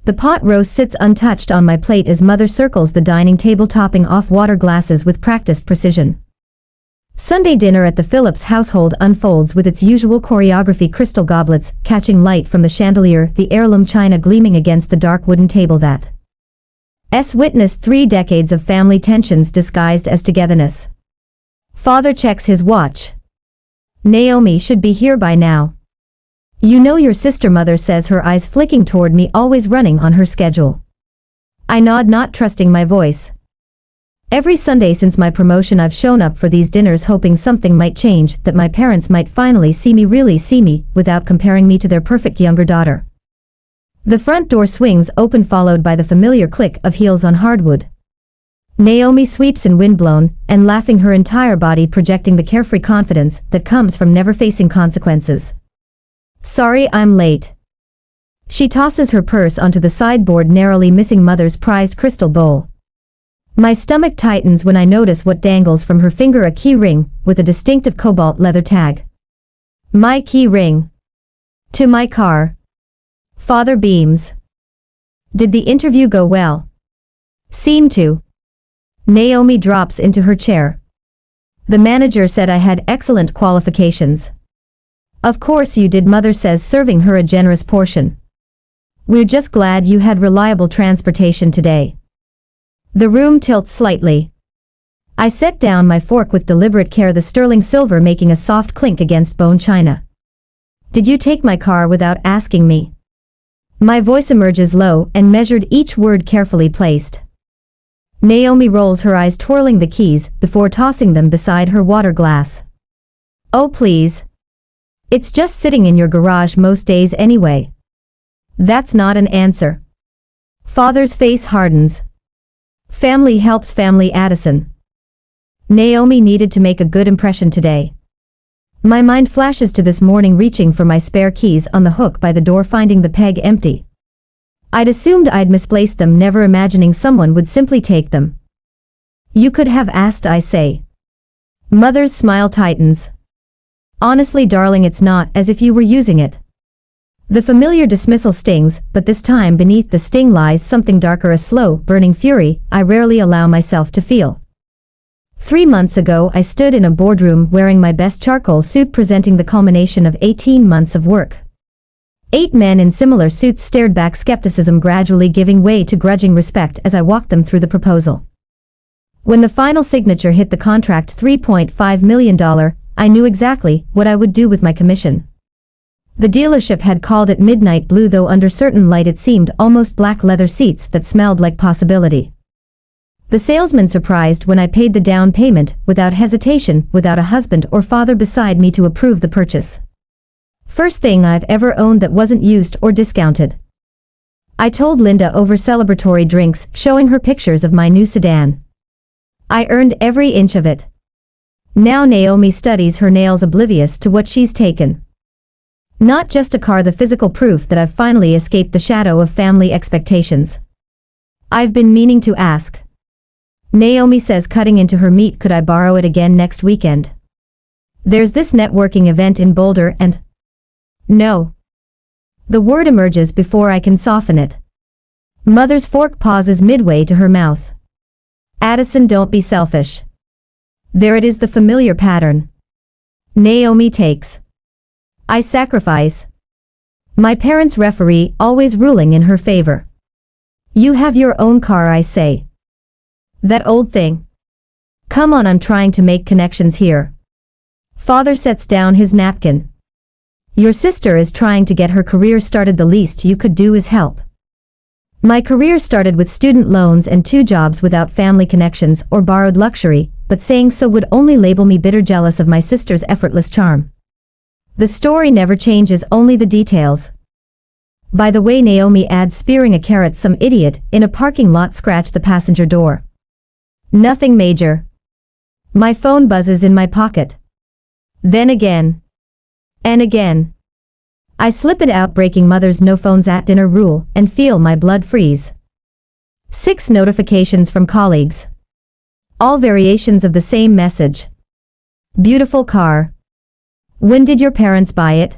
The pot roast sits untouched on my plate as mother circles the dining table, topping off water glasses with practiced precision. Sunday dinner at the Phillips household unfolds with its usual choreography: crystal goblets catching light from the chandelier, the heirloom china gleaming against the dark wooden table that's witnessed 3 decades of family tensions disguised as togetherness. Father checks his watch. Naomi should be here by now. You know your sister, mother says, her eyes flicking toward me, always running on her schedule. I nod, not trusting my voice. Every Sunday since my promotion I've shown up for these dinners hoping something might change, that my parents might finally see me, really see me, without comparing me to their perfect younger daughter. The front door swings open, followed by the familiar click of heels on hardwood. Naomi sweeps in, windblown and laughing, her entire body projecting the carefree confidence that comes from never facing consequences. Sorry I'm late. She tosses her purse onto the sideboard, narrowly missing mother's prized crystal bowl. My stomach tightens when I notice what dangles from her finger: a key ring with a distinctive cobalt leather tag. My key ring. To my car. Father beams. Did the interview go well? Seemed to. Naomi drops into her chair. The manager said I had excellent qualifications. Of course you did, mother says, serving her a generous portion. We're just glad you had reliable transportation today. The room tilts slightly. I set down my fork with deliberate care, the sterling silver making a soft clink against bone china. Did you take my car without asking me? My voice emerges low and measured, each word carefully placed. Naomi rolls her eyes, twirling the keys before tossing them beside her water glass. Oh please. It's just sitting in your garage most days anyway. That's not an answer. Father's face hardens. Family helps family, Addison. Naomi needed to make a good impression today. My mind flashes to this morning, reaching for my spare keys on the hook by the door, finding the peg empty. I'd assumed I'd misplaced them, never imagining someone would simply take them. You could have asked, I say. Mother's smile tightens. Honestly, darling, it's not as if you were using it. The familiar dismissal stings, but this time beneath the sting lies something darker, a slow, burning fury I rarely allow myself to feel. 3 months ago I stood in a boardroom wearing my best charcoal suit, presenting the culmination of 18 months of work. 8 men in similar suits stared back, skepticism gradually giving way to grudging respect as I walked them through the proposal. When the final signature hit the contract, $3.5 million, I knew exactly what I would do with my commission. The dealership had called it midnight blue, though under certain light it seemed almost black, leather seats that smelled like possibility. The salesman surprised when I paid the down payment without hesitation, without a husband or father beside me to approve the purchase. First thing I've ever owned that wasn't used or discounted. I told Linda over celebratory drinks, showing her pictures of my new sedan. I earned every inch of it. Now Naomi studies her nails, oblivious to what she's taken. Not just a car, the physical proof that I've finally escaped the shadow of family expectations. I've been meaning to ask. Naomi says, cutting into her meat, could I borrow it again next weekend? There's this networking event in Boulder and... No. The word emerges before I can soften it. Mother's fork pauses midway to her mouth. Addison, don't be selfish. There it is, the familiar pattern. Naomi takes. I sacrifice. My parents' referee, always ruling in her favor. You have your own car, I say. That old thing. Come on, I'm trying to make connections here. Father sets down his napkin. Your sister is trying to get her career started. The least you could do is help. My career started with student loans and 2 jobs without family connections or borrowed luxury, but saying so would only label me bitter, jealous of my sister's effortless charm. The story never changes, only the details. By the way, Naomi adds, spearing a carrot, some idiot in a parking lot scratched the passenger door. Nothing major. My phone buzzes in my pocket. Then again. And again. I slip it out, breaking mother's no phones at dinner rule, and feel my blood freeze. 6 notifications from colleagues. All variations of the same message. Beautiful car. When did your parents buy it?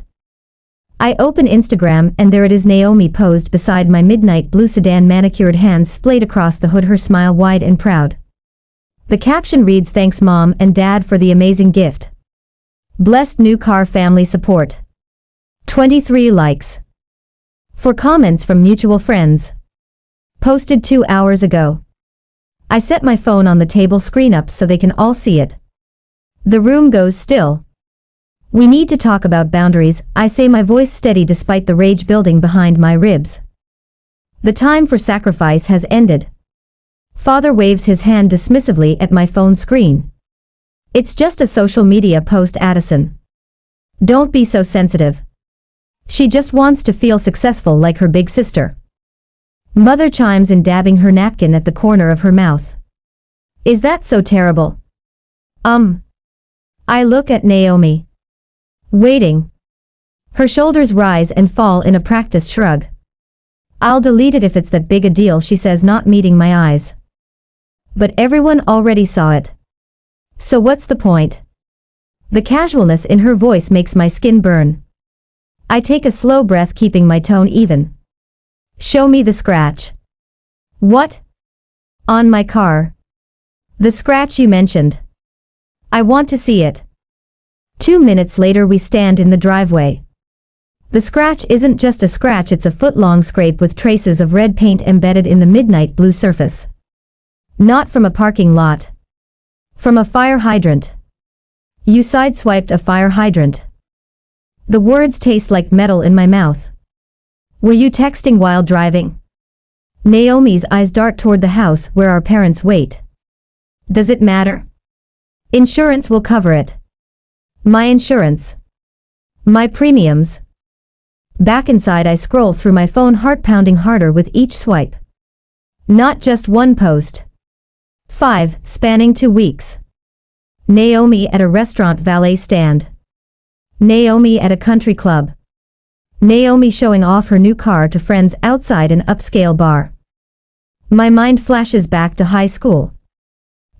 I open Instagram and there it is, Naomi posed beside my midnight blue sedan, manicured hands splayed across the hood, her smile wide and proud. The caption reads, "Thanks Mom and Dad for the amazing gift. Blessed new car, family support." 23 likes. 4 comments from mutual friends. Posted 2 hours ago. I set my phone on the table screen up so they can all see it. The room goes still. "We need to talk about boundaries," I say, my voice steady despite the rage building behind my ribs. "The time for sacrifice has ended." Father waves his hand dismissively at my phone screen. "It's just a social media post, Addison. Don't be so sensitive. She just wants to feel successful like her big sister." Mother chimes in, dabbing her napkin at the corner of her mouth. "Is that so terrible?" I look at Naomi. Waiting. Her shoulders rise and fall in a practiced shrug. "I'll delete it if it's that big a deal," she says, not meeting my eyes. "But everyone already saw it. So what's the point?" The casualness in her voice makes my skin burn. I take a slow breath, keeping my tone even. "Show me the scratch." "What?" "On my car. The scratch you mentioned. I want to see it." 2 minutes later we stand in the driveway. The scratch isn't just a scratch, it's a foot-long scrape with traces of red paint embedded in the midnight blue surface. Not from a parking lot. From a fire hydrant. "You sideswiped a fire hydrant." The words taste like metal in my mouth. "Were you texting while driving?" Naomi's eyes dart toward the house where our parents wait. "Does it matter?" "Insurance will cover it." "My insurance. My premiums." Back inside I scroll through my phone, heart pounding harder with each swipe. Not just one post. 5, spanning 2 weeks. Naomi at a restaurant valet stand. Naomi at a country club. Naomi showing off her new car to friends outside an upscale bar. My mind flashes back to high school.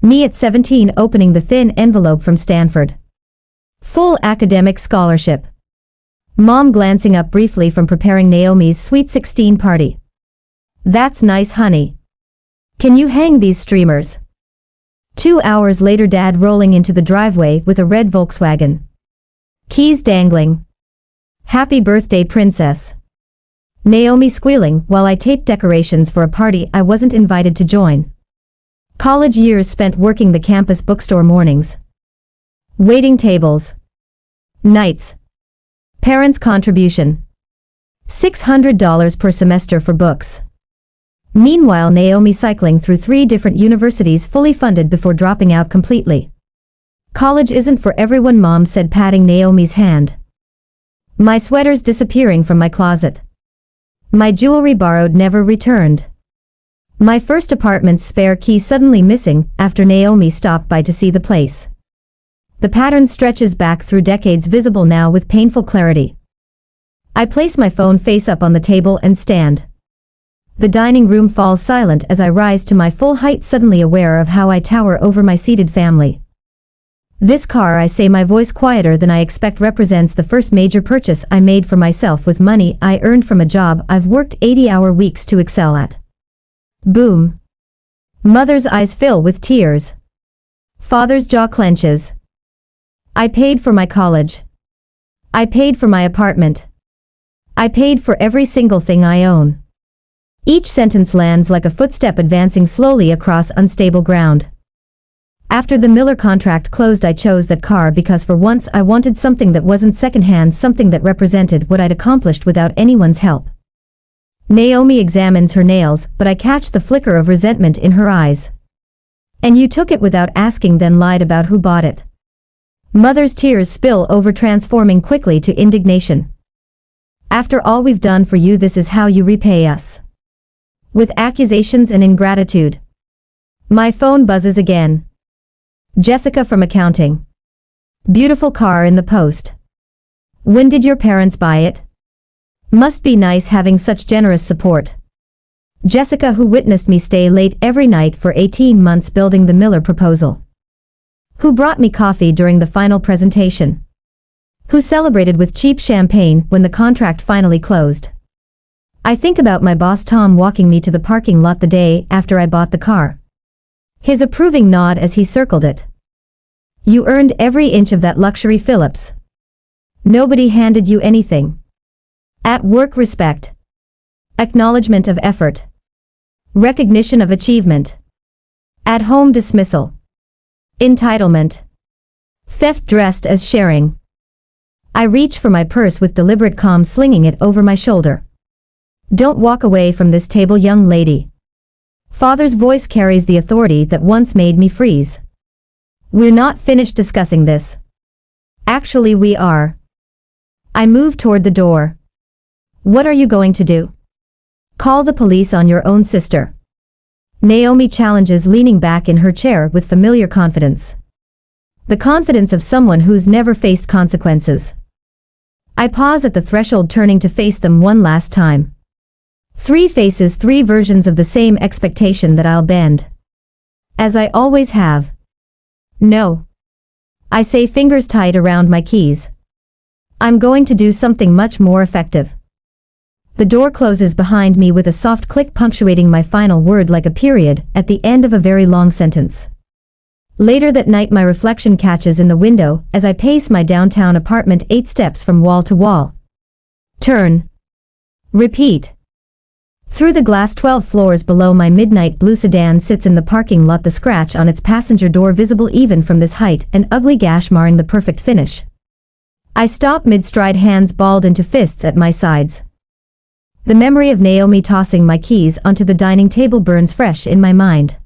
Me at 17 opening the thin envelope from Stanford. Full academic scholarship. Mom glancing up briefly from preparing Naomi's sweet 16 party. "That's nice, honey. Can you hang these streamers?" 2 hours later, Dad rolling into the driveway with a red Volkswagen. Keys dangling. "Happy birthday, princess." Naomi squealing while I tape decorations for a party I wasn't invited to join. College years spent working the campus bookstore mornings. Waiting tables. Nights. Parents' contribution. $600 per semester for books. Meanwhile, Naomi cycling through 3 different universities fully funded before dropping out completely. "College isn't for everyone," Mom said, patting Naomi's hand. My sweaters disappearing from my closet. My jewelry borrowed, never returned. My first apartment's spare key suddenly missing after Naomi stopped by to see the place. The pattern stretches back through decades, visible now with painful clarity. I place my phone face up on the table and stand. The dining room falls silent as I rise to my full height, suddenly aware of how I tower over my seated family. This car, I say, my voice quieter than I expect, represents the first major purchase I made for myself with money I earned from a job I've worked 80-hour weeks to excel at. Boom. Mother's eyes fill with tears. Father's jaw clenches. I paid for my college. I paid for my apartment. I paid for every single thing I own. Each sentence lands like a footstep advancing slowly across unstable ground. After the Miller contract closed, I chose that car because for once I wanted something that wasn't secondhand, something that represented what I'd accomplished without anyone's help. Naomi examines her nails, but I catch the flicker of resentment in her eyes. "And you took it without asking, then lied about who bought it." Mother's tears spill over, transforming quickly to indignation. "After all we've done for you, this is how you repay us. With accusations and ingratitude." My phone buzzes again. Jessica from accounting. "Beautiful car in the post. When did your parents buy it? Must be nice having such generous support." Jessica, who witnessed me stay late every night for 18 months building the Miller proposal. Who brought me coffee during the final presentation. Who celebrated with cheap champagne when the contract finally closed? I think about my boss Tom walking me to the parking lot the day after I bought the car. His approving nod as he circled it. You earned every inch of that luxury, Phillips. Nobody handed you anything. At work, respect. Acknowledgement of effort. Recognition of achievement. At home, dismissal. Entitlement. Theft dressed as sharing. I reach for my purse with deliberate calm, slinging it over my shoulder. Don't walk away from this table, young lady. Father's voice carries the authority that once made me freeze. We're not finished discussing this. Actually, we are. I move toward the door. What are you going to do? Call the police on your own sister. Naomi challenges, leaning back in her chair with familiar confidence. The confidence of someone who's never faced consequences. I pause at the threshold, turning to face them one last time. 3 faces, 3 versions of the same expectation that I'll bend. As I always have. No. I say, fingers tight around my keys. I'm going to do something much more effective. The door closes behind me with a soft click, punctuating my final word like a period at the end of a very long sentence. Later that night, my reflection catches in the window as I pace my downtown apartment, 8 steps from wall to wall. Turn. Repeat. Through the glass, 12 floors below, my midnight blue sedan sits in the parking lot, the scratch on its passenger door visible even from this height, an ugly gash marring the perfect finish. I stop mid-stride, hands balled into fists at my sides. The memory of Naomi tossing my keys onto the dining table burns fresh in my mind.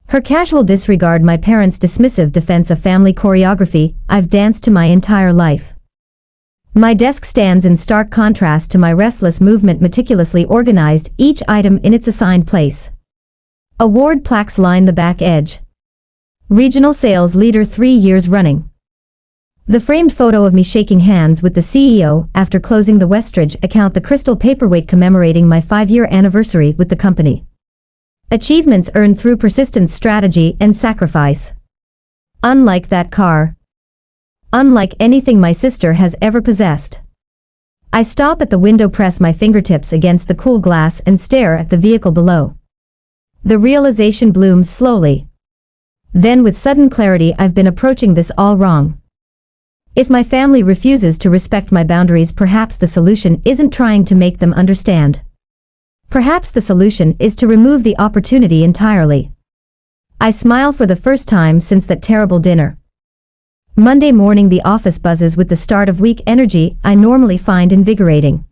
Her casual disregard, my parents' dismissive defense of family choreography I've danced to my entire life. My desk stands in stark contrast to my restless movement, meticulously organized, each item in its assigned place. Award plaques line the back edge. Regional sales leader 3 years running. The framed photo of me shaking hands with the CEO after closing the Westridge account, the crystal paperweight commemorating my 5-year anniversary with the company. Achievements earned through persistence, strategy, and sacrifice. Unlike that car. Unlike anything my sister has ever possessed. I stop at the window, press my fingertips against the cool glass, and stare at the vehicle below. The realization blooms slowly. Then, with sudden clarity, I've been approaching this all wrong. If my family refuses to respect my boundaries, perhaps the solution isn't trying to make them understand. Perhaps the solution is to remove the opportunity entirely. I smile for the first time since that terrible dinner. Monday morning, the office buzzes with the start of week energy I normally find invigorating.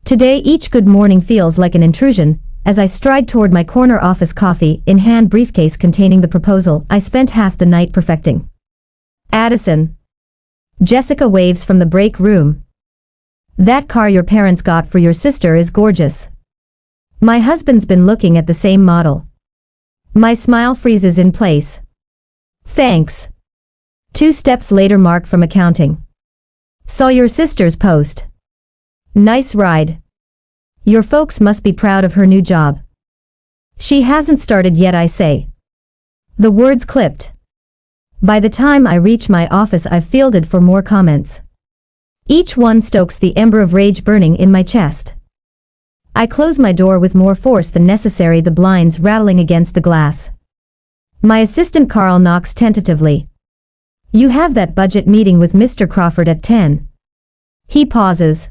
Today, each good morning feels like an intrusion as I stride toward my corner office, coffee in hand, briefcase containing the proposal I spent half the night perfecting. Addison. Jessica waves from the break room. That car your parents got for your sister is gorgeous. My husband's been looking at the same model. My smile freezes in place. Thanks. 2 steps later, Mark from accounting. Saw your sister's post. Nice ride. Your folks must be proud of her new job. She hasn't started yet, I say. The words clipped. By the time I reach my office, I've fielded 4 more comments. Each one stokes the ember of rage burning in my chest. I close my door with more force than necessary, the blinds rattling against the glass. My assistant Carl knocks tentatively. You have that budget meeting with Mr. Crawford at 10. He pauses.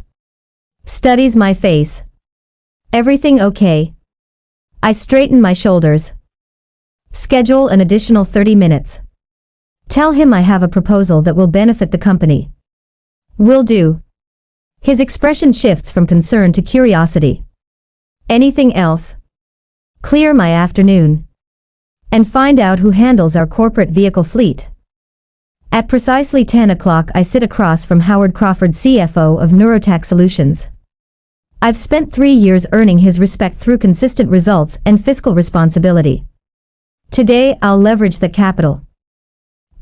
Studies my face. Everything okay? I straighten my shoulders. Schedule an additional 30 minutes. Tell him I have a proposal that will benefit the company. Will do. His expression shifts from concern to curiosity. Anything else? Clear my afternoon. And find out who handles our corporate vehicle fleet. At precisely 10 o'clock, I sit across from Howard Crawford, CFO of Neurotech Solutions. I've spent 3 years earning his respect through consistent results and fiscal responsibility. Today, I'll leverage that capital.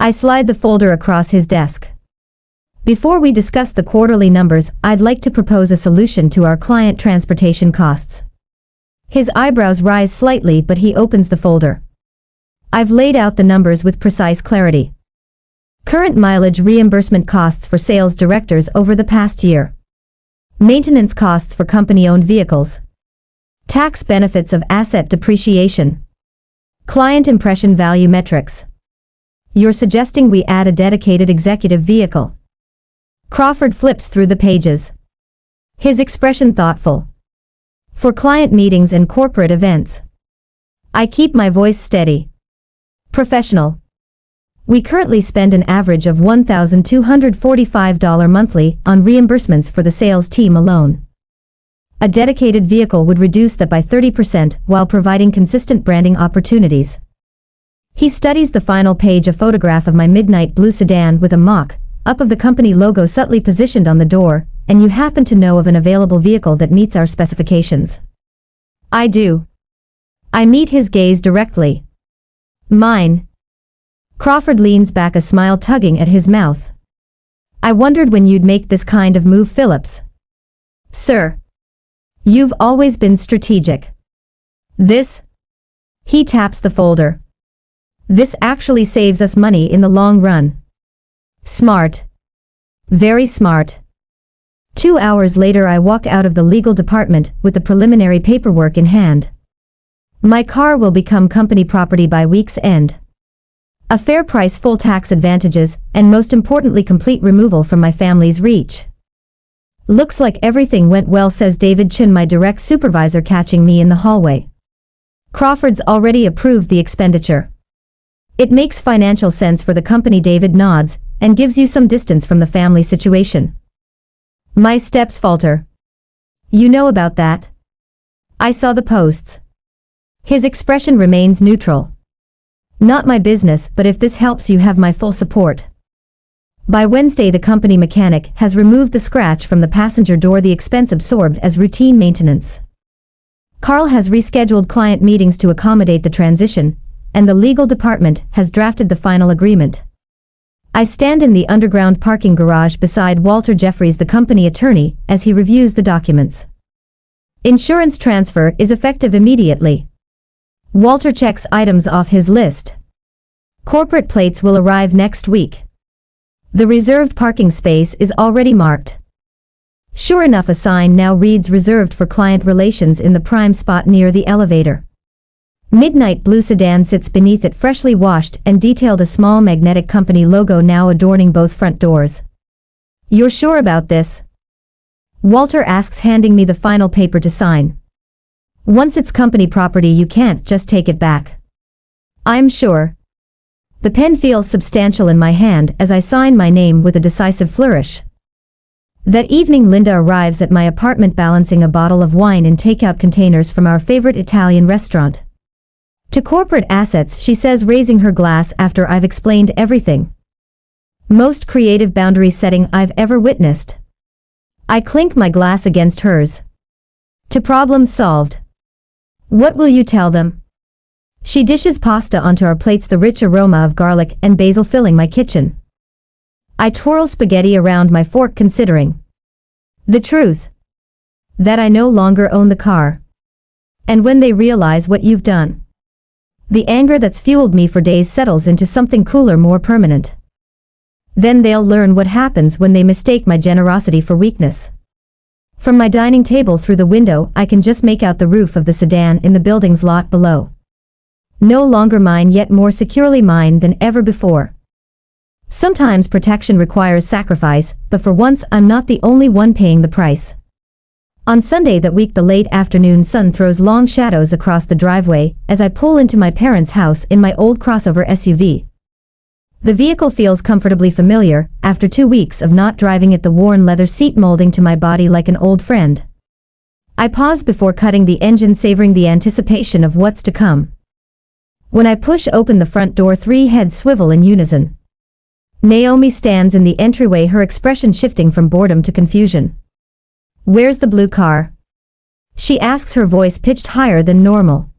I slide the folder across his desk. Before we discuss the quarterly numbers, I'd like to propose a solution to our client transportation costs. His eyebrows rise slightly, but he opens the folder. I've laid out the numbers with precise clarity. Current mileage reimbursement costs for sales directors over the past year. Maintenance costs for company-owned vehicles. Tax benefits of asset depreciation. Client impression value metrics. You're suggesting we add a dedicated executive vehicle. Crawford flips through the pages. His expression thoughtful. For client meetings and corporate events. I keep my voice steady. Professional. We currently spend an average of $1,245 monthly on reimbursements for the sales team alone. A dedicated vehicle would reduce that by 30% while providing consistent branding opportunities. He studies the final page, a photograph of my midnight blue sedan with a mock-up of the company logo subtly positioned on the door, and you happen to know of an available vehicle that meets our specifications. I do. I meet his gaze directly. Mine. Crawford leans back, a smile tugging at his mouth. I wondered when you'd make this kind of move, Phillips. Sir. You've always been strategic. This? He taps the folder. This actually saves us money in the long run. Smart. Very smart. 2 hours later I walk out of the legal department with the preliminary paperwork in hand. My car will become company property by week's end. A fair price, full tax advantages, and most importantly complete removal from my family's reach. Looks like everything went well, says David Chin, my direct supervisor, catching me in the hallway. Crawford's already approved the expenditure. It makes financial sense for the company. David nods, and gives you some distance from the family situation. My steps falter. You know about that? I saw the posts. His expression remains neutral. Not my business, but if this helps you have my full support. By Wednesday the company mechanic has removed the scratch from the passenger door, the expense absorbed as routine maintenance. Carl has rescheduled client meetings to accommodate the transition, and the legal department has drafted the final agreement. I stand in the underground parking garage beside Walter Jeffries, the company attorney, as he reviews the documents. Insurance transfer is effective immediately. Walter checks items off his list. Corporate plates will arrive next week. The reserved parking space is already marked. Sure enough, a sign now reads reserved for client relations in the prime spot near the elevator. Midnight blue sedan sits beneath it, freshly washed and detailed, a small magnetic company logo now adorning both front doors. You're sure about this? Walter asks, handing me the final paper to sign. Once it's company property, you can't just take it back. I'm sure. The pen feels substantial in my hand as I sign my name with a decisive flourish. That evening Linda arrives at my apartment balancing a bottle of wine in takeout containers from our favorite Italian restaurant. To corporate assets, she says, raising her glass after I've explained everything. Most creative boundary setting I've ever witnessed. I clink my glass against hers. To problem solved. What will you tell them? She dishes pasta onto our plates, the rich aroma of garlic and basil filling my kitchen. I twirl spaghetti around my fork, considering. The truth. That I no longer own the car. And when they realize what you've done, the anger that's fueled me for days settles into something cooler, more permanent. Then they'll learn what happens when they mistake my generosity for weakness. From my dining table through the window I can just make out the roof of the sedan in the building's lot below. No longer mine, yet more securely mine than ever before. Sometimes protection requires sacrifice, but for once I'm not the only one paying the price. On Sunday that week, the late afternoon sun throws long shadows across the driveway as I pull into my parents' house in my old crossover SUV. The vehicle feels comfortably familiar, after 2 weeks of not driving it, the worn leather seat molding to my body like an old friend. I pause before cutting the engine, savoring the anticipation of what's to come. When I push open the front door, 3 heads swivel in unison. Naomi stands in the entryway, her expression shifting from boredom to confusion. Where's the blue car? She asks, her voice pitched higher than normal.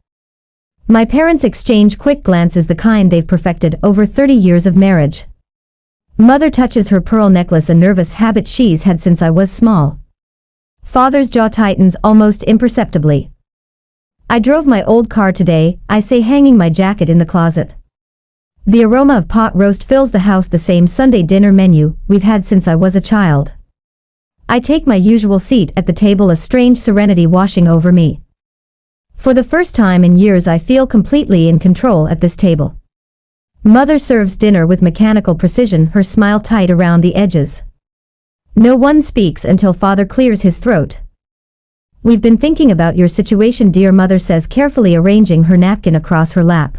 My parents exchange quick glances, the kind they've perfected over 30 years of marriage. Mother touches her pearl necklace, a nervous habit she's had since I was small. Father's jaw tightens almost imperceptibly. I drove my old car today, I say, hanging my jacket in the closet. The aroma of pot roast fills the house, the same Sunday dinner menu we've had since I was a child. I take my usual seat at the table, a strange serenity washing over me. For the first time in years I feel completely in control at this table. Mother serves dinner with mechanical precision, her smile tight around the edges. No one speaks until Father clears his throat. "We've been thinking about your situation, dear," Mother says, carefully arranging her napkin across her lap.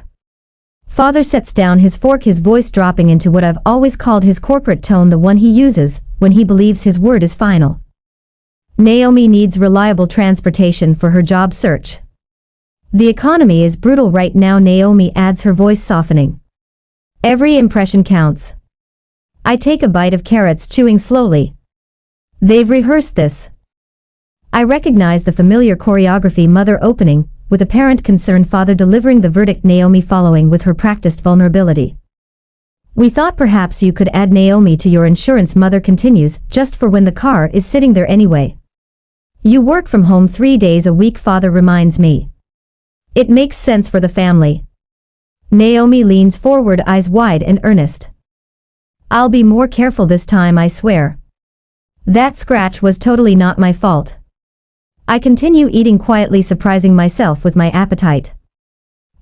Father sets down his fork, his voice dropping into what I've always called his corporate tone, the one he uses when he believes his word is final. "Naomi needs reliable transportation for her job search. The economy is brutal right now," Naomi adds, her voice softening. "Every impression counts." I take a bite of carrots, chewing slowly. They've rehearsed this. I recognize the familiar choreography, Mother opening, with apparent concern, Father delivering the verdict, Naomi following with her practiced vulnerability. "We thought perhaps you could add Naomi to your insurance," Mother continues, "just for when the car is sitting there anyway. You work from home 3 days a week," Father reminds me. "It makes sense for the family." Naomi leans forward, eyes wide and earnest. "I'll be more careful this time, I swear. That scratch was totally not my fault." I continue eating quietly, surprising myself with my appetite.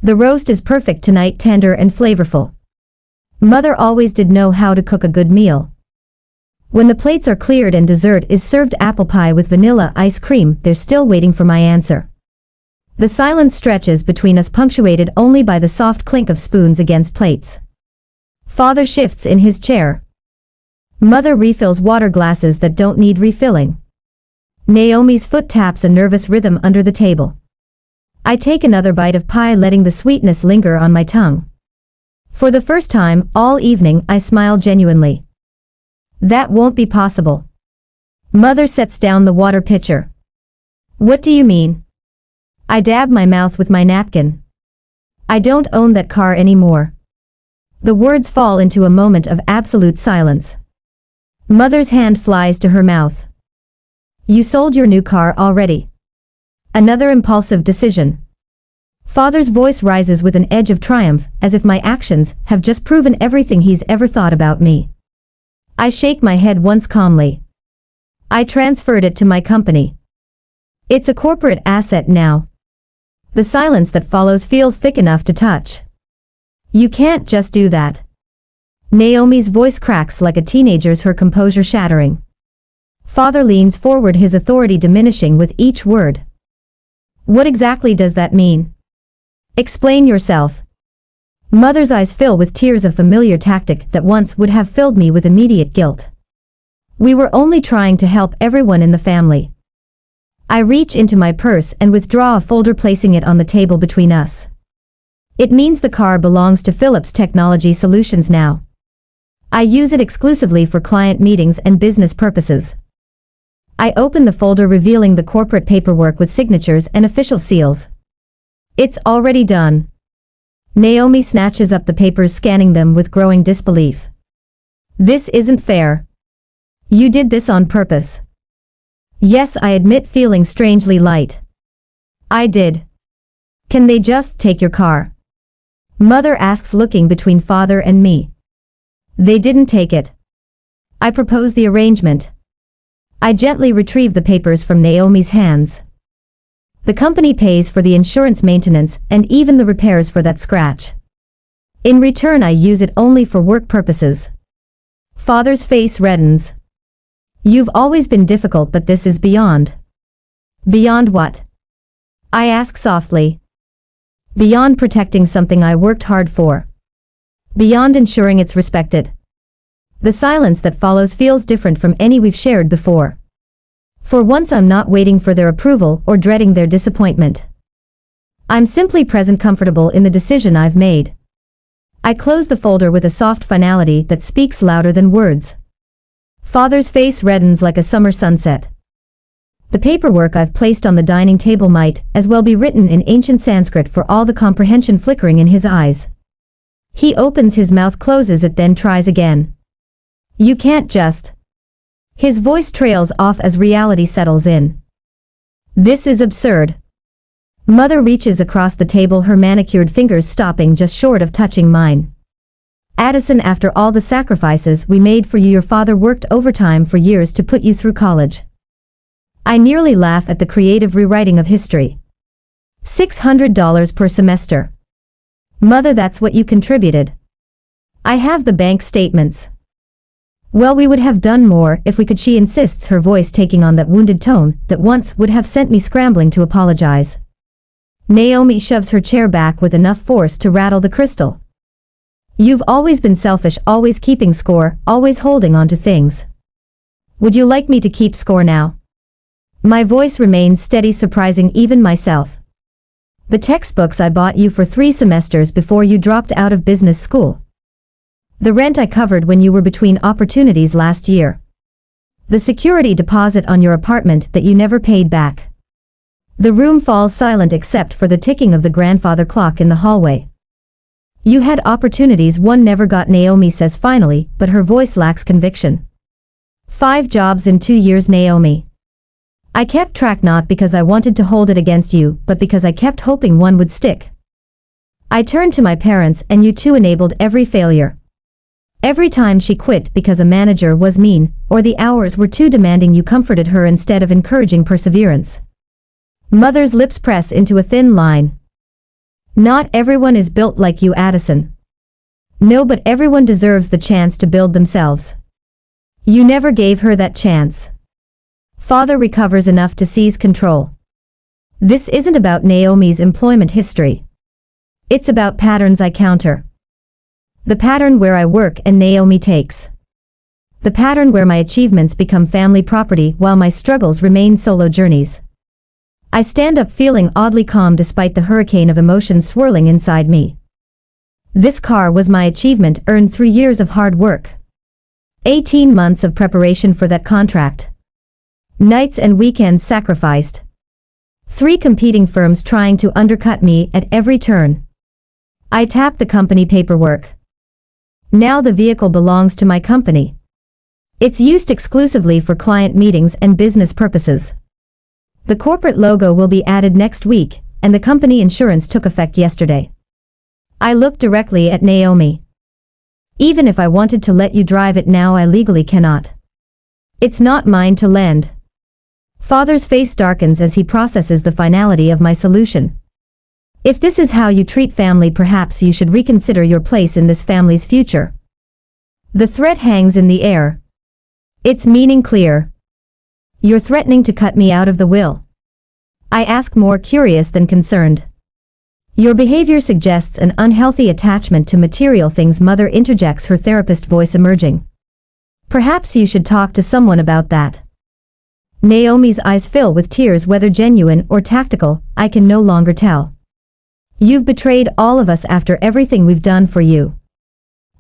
The roast is perfect tonight, tender and flavorful. Mother always did know how to cook a good meal. When the plates are cleared and dessert is served, apple pie with vanilla ice cream, they're still waiting for my answer. The silence stretches between us, punctuated only by the soft clink of spoons against plates. Father shifts in his chair. Mother refills water glasses that don't need refilling. Naomi's foot taps a nervous rhythm under the table. I take another bite of pie, letting the sweetness linger on my tongue. For the first time all evening, I smile genuinely. "That won't be possible." Mother sets down the water pitcher. "What do you mean?" I dab my mouth with my napkin. "I don't own that car anymore." The words fall into a moment of absolute silence. Mother's hand flies to her mouth. "You sold your new car already." Another impulsive decision. Father's voice rises with an edge of triumph, as if my actions have just proven everything he's ever thought about me. I shake my head once calmly. "I transferred it to my company. It's a corporate asset now." The silence that follows feels thick enough to touch. "You can't just do that." Naomi's voice cracks like a teenager's, her composure shattering. Father leans forward, his authority diminishing with each word. "What exactly does that mean? Explain yourself." Mother's eyes fill with tears, a familiar tactic that once would have filled me with immediate guilt. "We were only trying to help everyone in the family." I reach into my purse and withdraw a folder, placing it on the table between us. "It means the car belongs to Philips Technology Solutions now. I use it exclusively for client meetings and business purposes." I open the folder, revealing the corporate paperwork with signatures and official seals. "It's already done." Naomi snatches up the papers, scanning them with growing disbelief. "This isn't fair. You did this on purpose." "Yes," I admit, feeling strangely light. "I did." "Can they just take your car?" Mother asks, looking between Father and me. "They didn't take it. I propose the arrangement." I gently retrieve the papers from Naomi's hands. "The company pays for the insurance, maintenance, and even the repairs for that scratch. In return, I use it only for work purposes." Father's face reddens. "You've always been difficult, but this is beyond." "Beyond what?" I ask softly. "Beyond protecting something I worked hard for. Beyond ensuring it's respected." The silence that follows feels different from any we've shared before. For once, I'm not waiting for their approval or dreading their disappointment. I'm simply present, comfortable in the decision I've made. I close the folder with a soft finality that speaks louder than words. Father's face reddens like a summer sunset. The paperwork I've placed on the dining table might as well be written in ancient Sanskrit, for all the comprehension flickering in his eyes. He opens his mouth, closes it, then tries again. "You can't just..." His voice trails off as reality settles in. "This is absurd." Mother reaches across the table, her manicured fingers stopping just short of touching mine. Addison, after all the sacrifices we made for you, your father worked overtime for years to put you through college. I nearly laugh at the creative rewriting of history. $600 per semester. Mother, that's what you contributed. I have the bank statements. Well, we would have done more if we could, she insists, her voice taking on that wounded tone that once would have sent me scrambling to apologize. Naomi shoves her chair back with enough force to rattle the crystal. You've always been selfish, always keeping score, always holding on to things. Would you like me to keep score now? My voice remains steady, surprising even myself. The textbooks I bought you for 3 semesters before you dropped out of business school. The rent I covered when you were between opportunities last year. The security deposit on your apartment that you never paid back. The room falls silent except for the ticking of the grandfather clock in the hallway. You had opportunities one never got, Naomi says finally, but her voice lacks conviction. 5 jobs in 2 years, Naomi. I kept track not because I wanted to hold it against you, but because I kept hoping one would stick. I turned to my parents and you two enabled every failure. Every time she quit because a manager was mean, or the hours were too demanding, you comforted her instead of encouraging perseverance. Mother's lips press into a thin line. Not everyone is built like you, Addison. No, but everyone deserves the chance to build themselves. You never gave her that chance. Father recovers enough to seize control. This isn't about Naomi's employment history. It's about patterns I counter. The pattern where I work and Naomi takes. The pattern where my achievements become family property while my struggles remain solo journeys. I stand up feeling oddly calm despite the hurricane of emotions swirling inside me. This car was my achievement, earned through years of hard work. 18 months of preparation for that contract. Nights and weekends sacrificed. 3 competing firms trying to undercut me at every turn. I tapped the company paperwork. Now the vehicle belongs to my company. It's used exclusively for client meetings and business purposes. The corporate logo will be added next week, and the company insurance took effect yesterday. I looked directly at Naomi. Even if I wanted to let you drive it now, I legally cannot. It's not mine to lend. Father's face darkens as he processes the finality of my solution. If this is how you treat family, perhaps you should reconsider your place in this family's future. The threat hangs in the air. Its meaning clear. You're threatening to cut me out of the will. I ask, more curious than concerned. Your behavior suggests an unhealthy attachment to material things, Mother interjects, her therapist voice emerging. Perhaps you should talk to someone about that. Naomi's eyes fill with tears, whether genuine or tactical, I can no longer tell. You've betrayed all of us after everything we've done for you.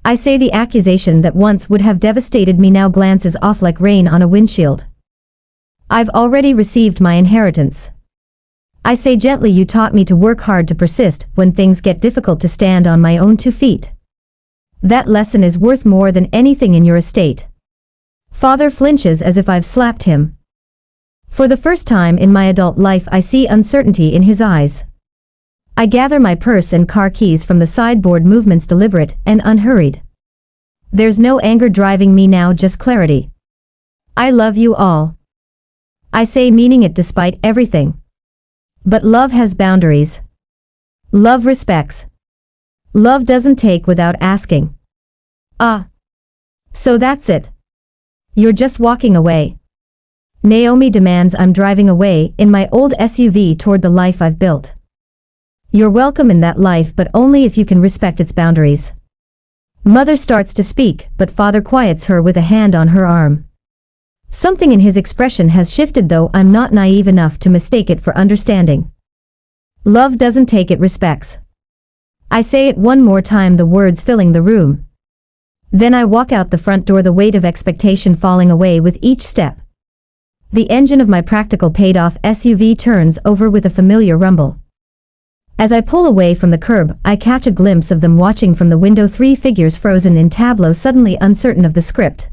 I say, the accusation that once would have devastated me now glances off like rain on a windshield. I've already received my inheritance. I say gently, you taught me to work hard, to persist when things get difficult, to stand on my own 2 feet. That lesson is worth more than anything in your estate. Father flinches as if I've slapped him. For the first time in my adult life, I see uncertainty in his eyes. I gather my purse and car keys from the sideboard, movements deliberate and unhurried. There's no anger driving me now, just clarity. I love you all. I say, meaning it despite everything. But love has boundaries. Love respects. Love doesn't take without asking. Ah. So that's it. You're just walking away. Naomi demands. I'm driving away in my old SUV toward the life I've built. You're welcome in that life, but only if you can respect its boundaries. Mother starts to speak, but Father quiets her with a hand on her arm. Something in his expression has shifted, though I'm not naive enough to mistake it for understanding. Love doesn't take, it respects. I say it one more time, the words filling the room. Then I walk out the front door, the weight of expectation falling away with each step. The engine of my practical paid-off SUV turns over with a familiar rumble. As I pull away from the curb, I catch a glimpse of them watching from the window, 3 figures frozen in tableau, suddenly uncertain of the script.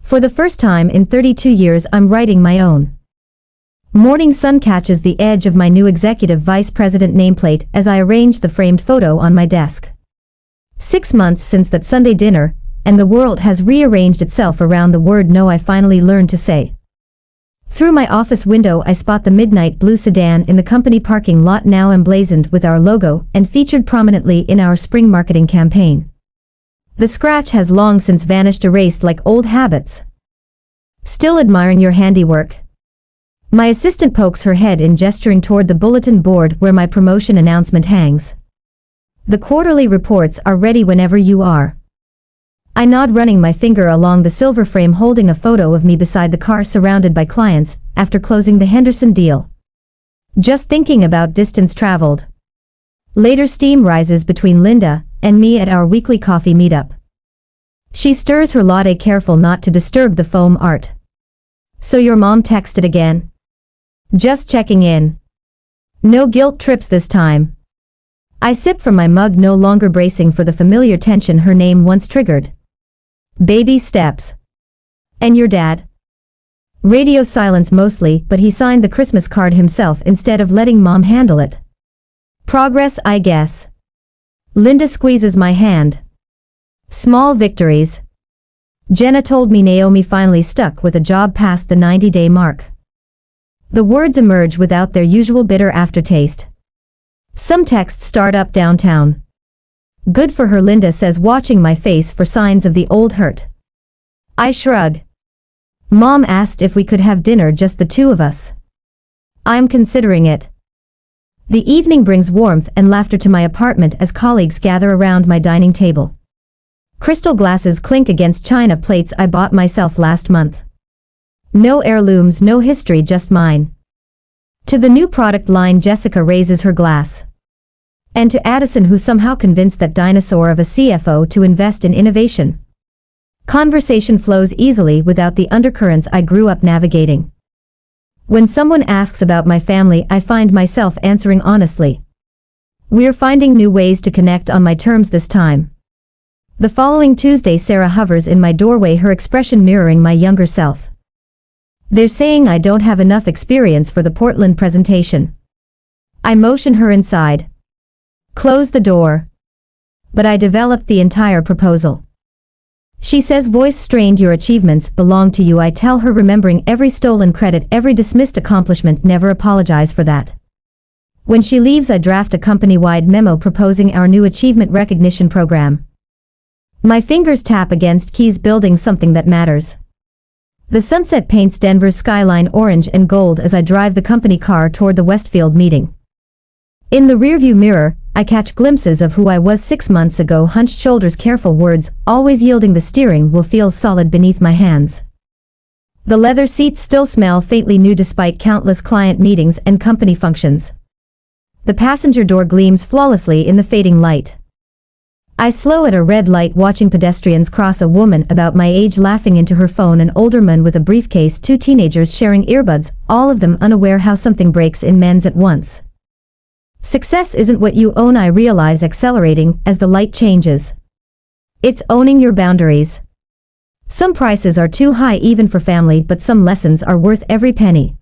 For the first time in 32 years, I'm writing my own. Morning sun catches the edge of my new executive vice president nameplate as I arrange the framed photo on my desk. 6 months since that Sunday dinner, and the world has rearranged itself around the word no I finally learned to say. Through my office window I spot the midnight blue sedan in the company parking lot, now emblazoned with our logo and featured prominently in our spring marketing campaign. The scratch has long since vanished, erased like old habits. Still admiring your handiwork. My assistant pokes her head in, gesturing toward the bulletin board where my promotion announcement hangs. The quarterly reports are ready whenever you are. I nod, running my finger along the silver frame holding a photo of me beside the car surrounded by clients, after closing the Henderson deal. Just thinking about distance traveled. Later steam rises between Linda and me at our weekly coffee meetup. She stirs her latte, careful not to disturb the foam art. So your mom texted again? Just checking in. No guilt trips this time. I sip from my mug, no longer bracing for the familiar tension her name once triggered. Baby steps. And your dad? Radio silence mostly, but he signed the Christmas card himself instead of letting mom handle it. Progress, I guess. Linda squeezes my hand. Small victories. Jenna told me Naomi finally stuck with a job past the 90-day mark. The words emerge without their usual bitter aftertaste. Some texts start up downtown. Good for her, Linda says, watching my face for signs of the old hurt. I shrug. Mom asked if we could have dinner, just the two of us. I'm considering it. The evening brings warmth and laughter to my apartment as colleagues gather around my dining table. Crystal glasses clink against china plates I bought myself last month. No heirlooms, no history, just mine. To the new product line, Jessica raises her glass. And to Addison, who somehow convinced that dinosaur of a CFO to invest in innovation. Conversation flows easily without the undercurrents I grew up navigating. When someone asks about my family, I find myself answering honestly. We're finding new ways to connect on my terms this time. The following Tuesday, Sarah hovers in my doorway, her expression mirroring my younger self. They're saying I don't have enough experience for the Portland presentation. I motion her inside. Close the door. But I developed the entire proposal. She says, voice strained, your achievements belong to you. I tell her, remembering every stolen credit, every dismissed accomplishment, never apologize for that. When she leaves, I draft a company-wide memo proposing our new achievement recognition program. My fingers tap against keys, building something that matters. The sunset paints Denver's skyline orange and gold as I drive the company car toward the Westfield meeting. In the rearview mirror, I catch glimpses of who I was 6 months ago, hunched shoulders, careful words, always yielding the steering wheel feels solid beneath my hands. The leather seats still smell faintly new despite countless client meetings and company functions. The passenger door gleams flawlessly in the fading light. I slow at a red light, watching pedestrians cross, a woman about my age laughing into her phone, an older man with a briefcase, 2 teenagers sharing earbuds, all of them unaware how something breaks in men's at once. Success isn't what you own, I realize, accelerating as the light changes. It's owning your boundaries. Some prices are too high even for family, but some lessons are worth every penny.